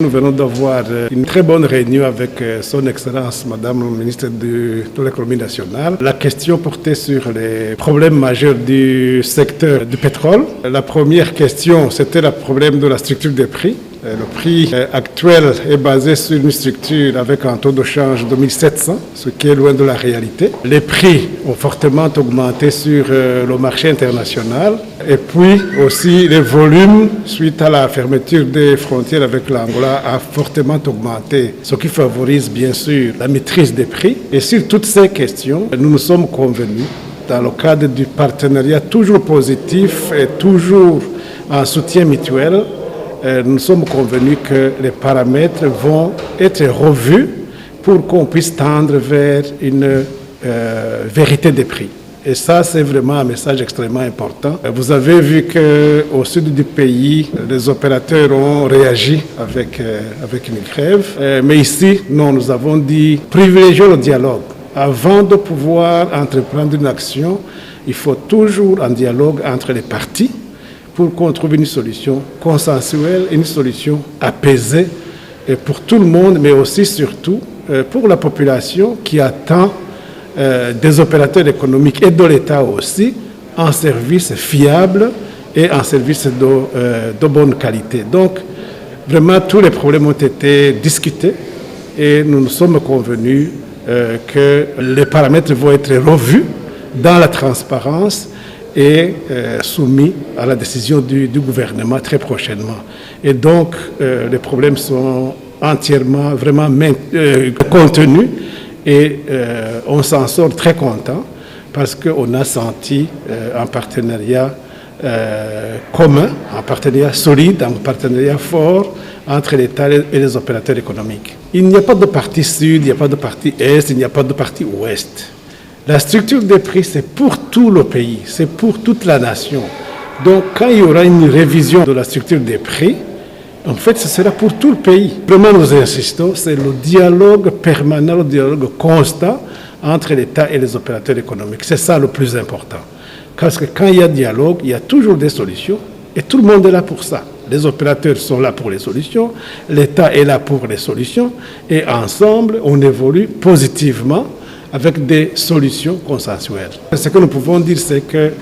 Nous venons d'avoir une très bonne réunion avec son Excellence, Madame la ministre de l'économie nationale. La question portait sur les problèmes majeurs du secteur du pétrole. La première question, c'était le problème de la structure des prix. Le prix actuel est basé sur une structure avec un taux de change de 1700, ce qui est loin de la réalité. Les prix ont fortement augmenté sur le marché international. Et puis aussi les volumes, suite à la fermeture des frontières avec l'Angola, a fortement augmenté, ce qui favorise bien sûr la maîtrise des prix. Et sur toutes ces questions, nous nous sommes convenus, dans le cadre du partenariat toujours positif et toujours en soutien mutuel, nous sommes convenus que les paramètres vont être revus pour qu'on puisse tendre vers une vérité des prix. Et ça, c'est vraiment un message extrêmement important. Vous avez vu qu'au sud du pays, les opérateurs ont réagi avec une grève. Mais ici, non, nous avons dit privilégier le dialogue. Avant de pouvoir entreprendre une action, il faut toujours un dialogue entre les parties pour qu'on trouve une solution consensuelle, une solution apaisée pour tout le monde, mais aussi surtout pour la population qui attend des opérateurs économiques et de l'État aussi un service fiable et un service de bonne qualité. Donc, vraiment, tous les problèmes ont été discutés et nous nous sommes convenus que les paramètres vont être revus dans la transparence et soumis à la décision du gouvernement très prochainement. Et donc, les problèmes sont entièrement vraiment contenus et on s'en sort très content parce qu'on a senti un partenariat commun, un partenariat solide, un partenariat fort entre l'État et les opérateurs économiques. Il n'y a pas de parti sud, il n'y a pas de parti est, il n'y a pas de parti ouest. La structure des prix, c'est pour tout le pays, c'est pour toute la nation. Donc, quand il y aura une révision de la structure des prix, en fait, ce sera pour tout le pays. Vraiment, nous insistons, c'est le dialogue permanent, le dialogue constant entre l'État et les opérateurs économiques. C'est ça le plus important. Parce que quand il y a dialogue, il y a toujours des solutions et tout le monde est là pour ça. Les opérateurs sont là pour les solutions, l'État est là pour les solutions et ensemble, on évolue positivement avec des solutions consensuelles. Ce que nous pouvons dire, c'est que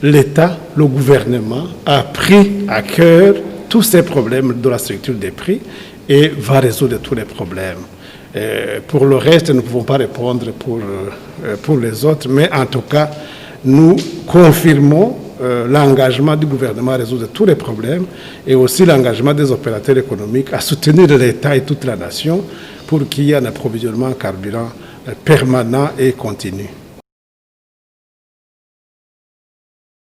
l'État, le gouvernement, a pris à cœur tous ces problèmes de la structure des prix et va résoudre tous les problèmes. Pour le reste, nous ne pouvons pas répondre pour les autres, mais en tout cas, nous confirmons l'engagement du gouvernement à résoudre tous les problèmes et aussi l'engagement des opérateurs économiques à soutenir l'État et toute la nation pour qu'il y ait un approvisionnement en carburant permanent et continu.